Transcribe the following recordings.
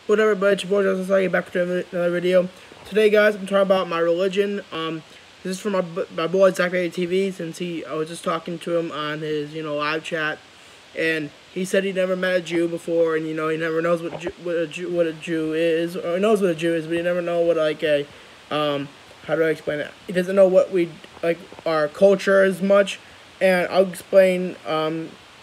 Whatever, but it's your boy Joseph Sagi back to another video. Today, guys, I'm talking about my religion. This is from my boy Zachary TV, since I was just talking to him on his live chat, and he said he never met a Jew before, and he never knows what a Jew is, or he knows what a Jew is, but he never know what how do I explain it? He doesn't know what our culture as much, and I'll explain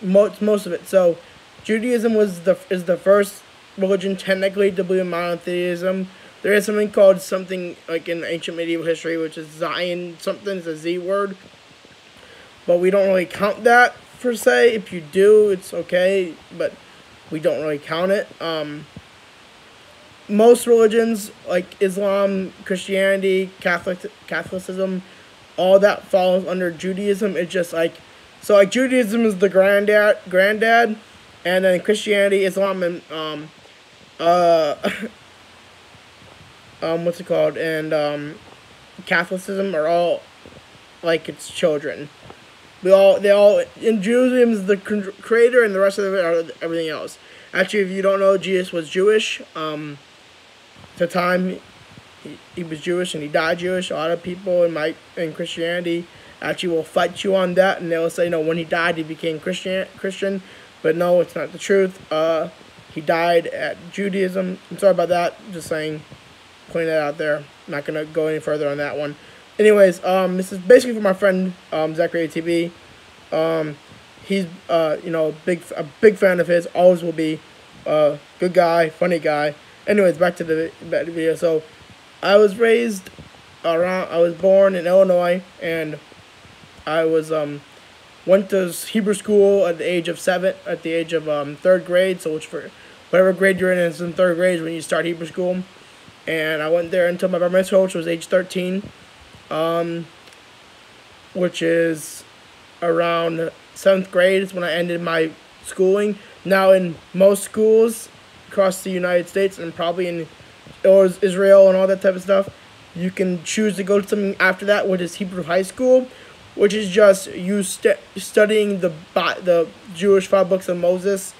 most of it. So, Judaism is the first religion technically to believe in monotheism. There is something called like in ancient medieval history, which is Zion something. It's a Z word, but we don't really count that per se. If you do, it's okay, but we don't really count it. Most religions like Islam, Christianity, Catholicism, all that falls under Judaism. It's just so Judaism is the granddad, and then Christianity, Islam, and what's it called? And Catholicism are all like its children. They all in Judaism is the creator, and the rest of it are everything else. Actually, if you don't know, Jesus was Jewish. At the time, he was Jewish and he died Jewish. A lot of people in Christianity actually will fight you on that, and they'll say, no, when he died, he became Christian. But no, it's not the truth. He died at Judaism. I'm sorry about that. Just saying, putting that out there. I'm not gonna go any further on that one. Anyways, this is basically for my friend Zachary TV. He's a big fan of his. Always will be. Good guy, funny guy. Anyways, back to the video. So, I was born in Illinois, and I went to Hebrew school at the age of 3rd grade. So which for whatever grade you're in, it's in 3rd grade when you start Hebrew school. And I went there until my bar mitzvah, which was age 13, which is around 7th grade is when I ended my schooling. Now in most schools across the United States, and probably in Israel and all that type of stuff, you can choose to go to something after that, which is Hebrew high school, which is just you studying the Jewish 5 books of Moses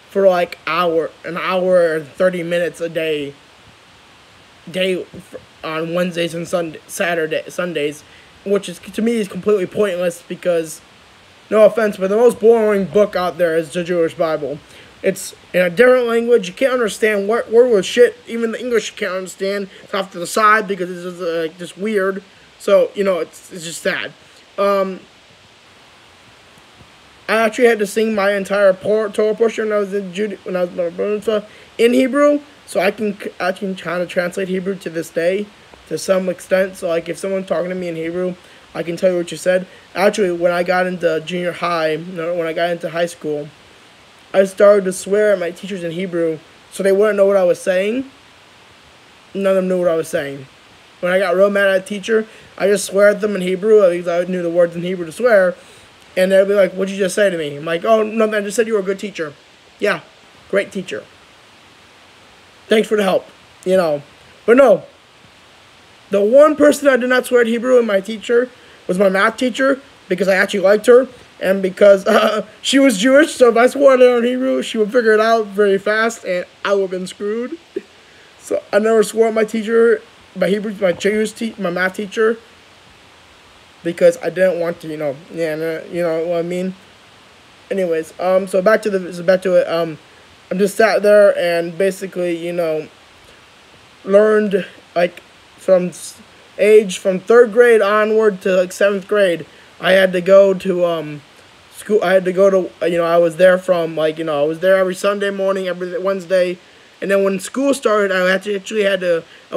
for like an hour and 30 minutes a day on Wednesdays and Sundays, which is to me is completely pointless because, no offense, but the most boring book out there is the Jewish Bible. It's in a different language. You can't understand word with shit. Even the English you can't understand. It's off to the side because it's just weird. So it's just sad. I actually had to sing my entire Torah portion when I was in Hebrew, so I can kind of translate Hebrew to this day to some extent. So like if someone's talking to me in Hebrew, I can tell you what you said. Actually, when I got into junior high, when I got into high school, I started to swear at my teachers in Hebrew so they wouldn't know what I was saying. None of them knew what I was saying. When I got real mad at a teacher, I just swear at them in Hebrew because I knew the words in Hebrew to swear. And they'll be like, what'd you just say to me? I'm like, oh, nothing, I just said you were a good teacher. Yeah, great teacher. Thanks for the help, But no, the one person I did not swear at Hebrew in my teacher was my math teacher, because I actually liked her. And because she was Jewish, so if I swore at her in Hebrew, she would figure it out very fast, and I would have been screwed. So I never swore at my teacher, my math teacher, because I didn't want to, you know what I mean. Anyways, so back to it. I'm just sat there and basically, learned from 3rd grade onward to 7th grade. I had to go to school. I had to go to I was there from I was there every Sunday morning, every Wednesday, and then when school started, I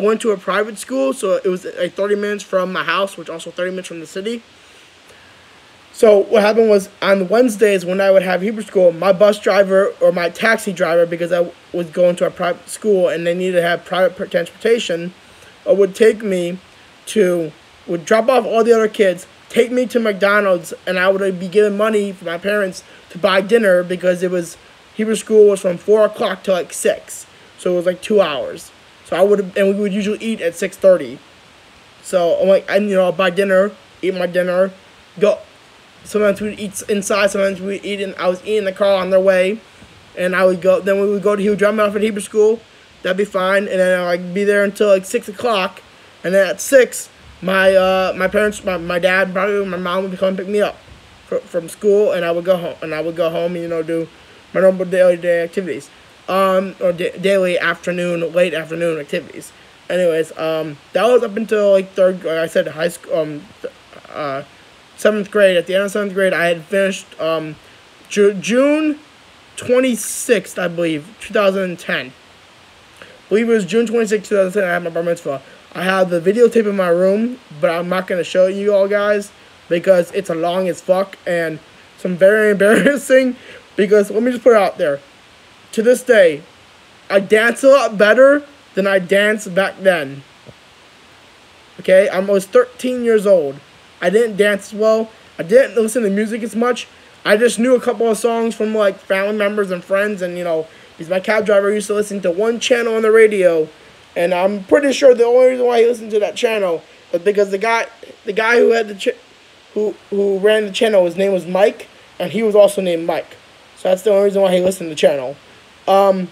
went to a private school, so it was 30 minutes from my house, which also 30 minutes from the city. So what happened was on Wednesdays when I would have Hebrew school, my bus driver or my taxi driver, because I was going to a private school and they needed to have private transportation, would drop off all the other kids, take me to McDonald's, and I would be giving money for my parents to buy dinner because Hebrew school was from 4 o'clock to 6, so it was 2 hours. So we would usually eat at 6:30. So I'll buy dinner, eat my dinner, go. Sometimes we'd eat inside, sometimes I was eating in the car on their way, and I would go. Then we would go to. He would drop me off at Hebrew school. That'd be fine. And then I'd be there until like 6 o'clock. And then at 6, my parents, my dad, probably my mom would come pick me up from school, and I would go home. And I would go home and do my normal daily day activities, or daily afternoon, late afternoon activities. Anyways, that was up until like like I said, high school, 7th grade. At the end of 7th grade, I had finished June 26th, I believe, 2010. I believe it was June 26th, 2010. I had my bar mitzvah. I have the videotape in my room, but I'm not gonna show you all guys because it's long as fuck and some very embarrassing. Because let me just put it out there. To this day, I dance a lot better than I danced back then. Okay, I was 13 years old. I didn't dance as well. I didn't listen to music as much. I just knew a couple of songs from like family members and friends, and because my cab driver used to listen to one channel on the radio, and I'm pretty sure the only reason why he listened to that channel was because the guy who had who ran the channel, his name was Mike, and he was also named Mike. So that's the only reason why he listened to the channel. Don't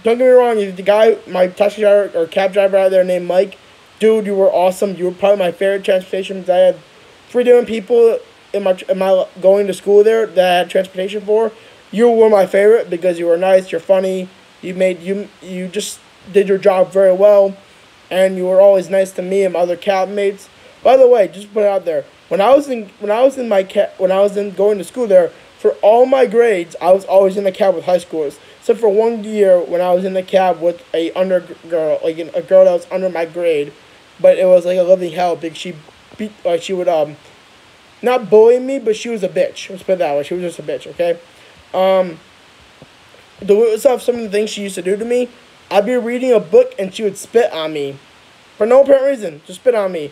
get me wrong, the guy, my taxi driver or cab driver out there named Mike, dude, you were awesome. You were probably my favorite transportation because I had 3 different people in my going to school there that I had transportation for. You were my favorite because you were nice, you're funny, you just did your job very well, and you were always nice to me and my other cab mates. By the way, just put it out there, when I was going to school there, for all my grades, I was always in the cab with high schoolers. Except for 1 year when I was in the cab with a girl that was under my grade, but it was like a living hell because she would not bully me, but she was a bitch. Let's put it that way. She was just a bitch. Okay. Some of the things she used to do to me, I'd be reading a book and she would spit on me, for no apparent reason, just spit on me.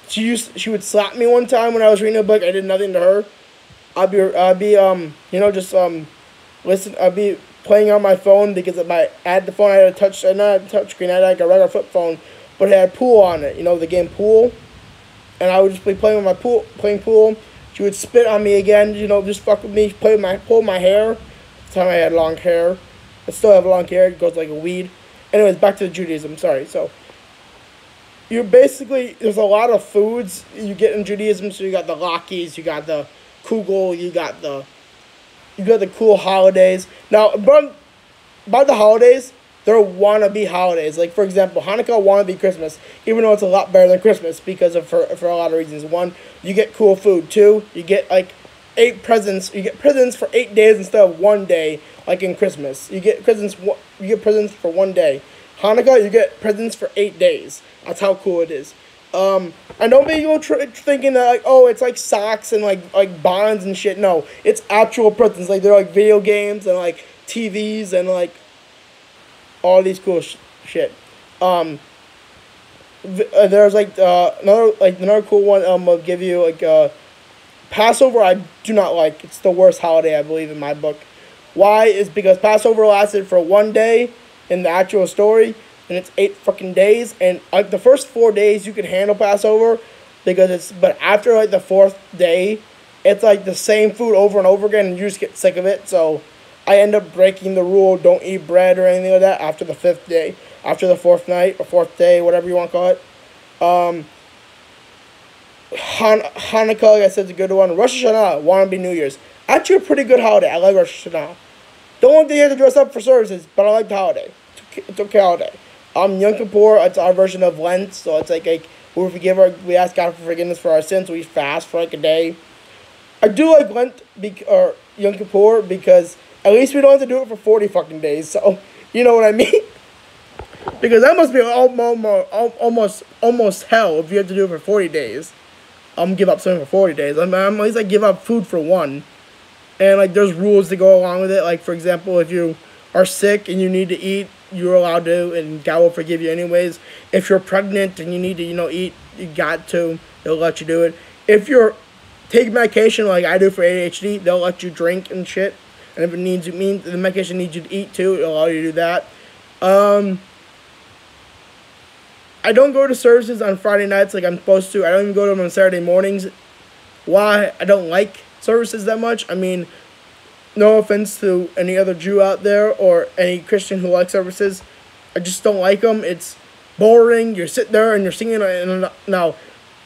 She would slap me one time when I was reading a book. I did nothing to her. I'd be playing on my phone because I had the phone. I had a touch screen. I had like a regular flip phone, but it had pool on it. The game Pool. And I would just be playing pool. She would spit on me again. Just fuck with me. Pull my hair. At the time I had long hair. I still have long hair. It goes like a weed. Anyways, back to the Judaism. Sorry. So there's a lot of foods you get in Judaism. So you got the latkes, you got the kugel, you got the cool holidays. Now, about the holidays, they're wannabe holidays. Like, for example, Hanukkah wannabe Christmas, even though it's a lot better than Christmas for a lot of reasons. 1, you get cool food. 2, you get like 8 presents. You get presents for 8 days instead of 1 day, like in Christmas. You get presents for 1 day. Hanukkah, you get presents for 8 days. That's how cool it is. I know people thinking that like, oh, it's like socks and like bonds and shit. No, it's actual presents. Like they're like video games and like TVs and like all these cool shit. There's like another cool one. I'll give you like Passover. I do not like. It's the worst holiday, I believe, in my book. Why? Is because Passover lasted for 1 day in the actual story, and it's 8 fucking days. And like the first 4 days, you can handle Passover but after like the 4th day, it's like the same food over and over again, and you just get sick of it. So I end up breaking the rule: don't eat bread or anything like that after the 5th day, after the 4th night or 4th day, whatever you want to call it. Hanukkah, like I said, is a good one. Rosh Hashanah, wannabe New Year's. Actually, a pretty good holiday. I like Rosh Hashanah. Don't want you have to dress up for services, but I like the holiday. It's okay holiday. Yom Kippur, it's our version of Lent, so it's like we ask God for forgiveness for our sins, so we fast for like a day. I do like Lent or Yom Kippur because at least we don't have to do it for 40 fucking days, so you know what I mean? Because that must be almost hell if you have to do it for 40 days. Give up something for 40 days. I'm at least give up food for 1. And like there's rules to go along with it. Like for example, if you are sick and you need to eat, you're allowed to, and God will forgive you anyways. If you're pregnant and you need to eat, you got to. They'll let you do it. If you're taking medication like I do for ADHD, they'll let you drink and shit. And if the medication needs you to eat too, it'll allow you to do that. I don't go to services on Friday nights like I'm supposed to. I don't even go to them on Saturday mornings. Why? I don't like services that much. I mean, no offense to any other Jew out there or any Christian who likes services, I just don't like them. It's boring. You're sitting there and you're singing. Now,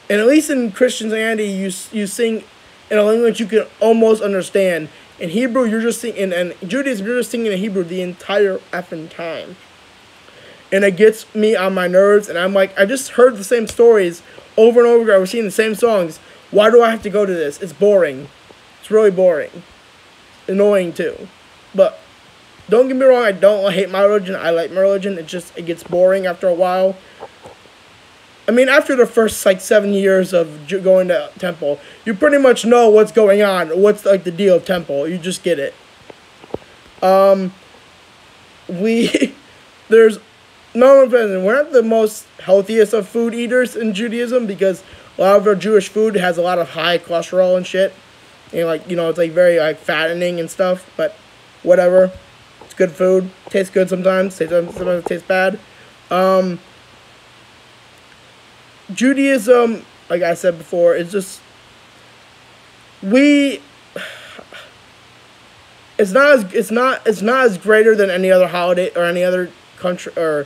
and at least in Christianity, you sing in a language you can almost understand. In Hebrew, you're just singing, and Judaism, you're just singing in Hebrew the entire effing time. And it gets me on my nerves, and I'm like, I just heard the same stories over and over again. We're singing the same songs. Why do I have to go to this? It's boring. It's really boring. Annoying, too. But don't get me wrong, I don't hate my religion. I like my religion. It gets boring after a while. I mean, after the first, like, 7 years of going to temple, you pretty much know what's going on. What's, like, the deal of temple. You just get it. There's no offense, we're not the most healthiest of food eaters in Judaism because a lot of our Jewish food has a lot of high cholesterol and shit. And, like, you know, it's, like, very, like, fattening and stuff. But whatever. It's good food. Tastes good sometimes. Sometimes it tastes bad. Judaism, like I said before, is just it's not as greater than any other holiday or any other country or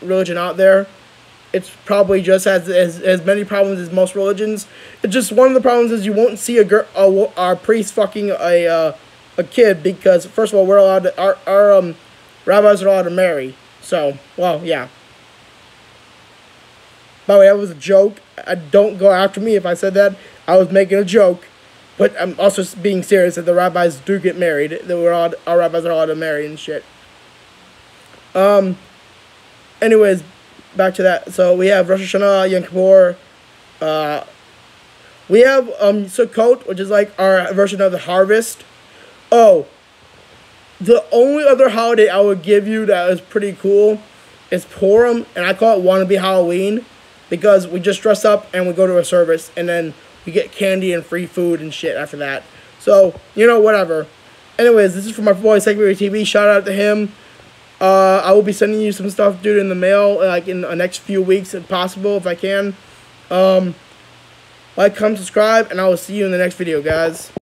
religion out there. It's probably just as many problems as most religions. It's just one of the problems is you won't see a priest fucking a kid because first of all we're allowed to our rabbis are allowed to marry. So well yeah. By the way, that was a joke. Don't go after me if I said that. I was making a joke. But I'm also being serious that the rabbis do get married. That our rabbis are allowed to marry and shit. Anyways, back to that. So we have Rosh Hashanah, Yom Kippur. We have Sukkot, which is like our version of the harvest. Oh, the only other holiday I would give you that is pretty cool is Purim, and I call it Wannabe Halloween. Because we just dress up and we go to a service and then we get candy and free food and shit after that. So, you know, whatever. Anyways, this is from my boy, Secretary TV. Shout out to him. I will be sending you some stuff, dude, in the mail, like in the next few weeks if possible, if I can. Like, comment, subscribe, and I will see you in the next video, guys.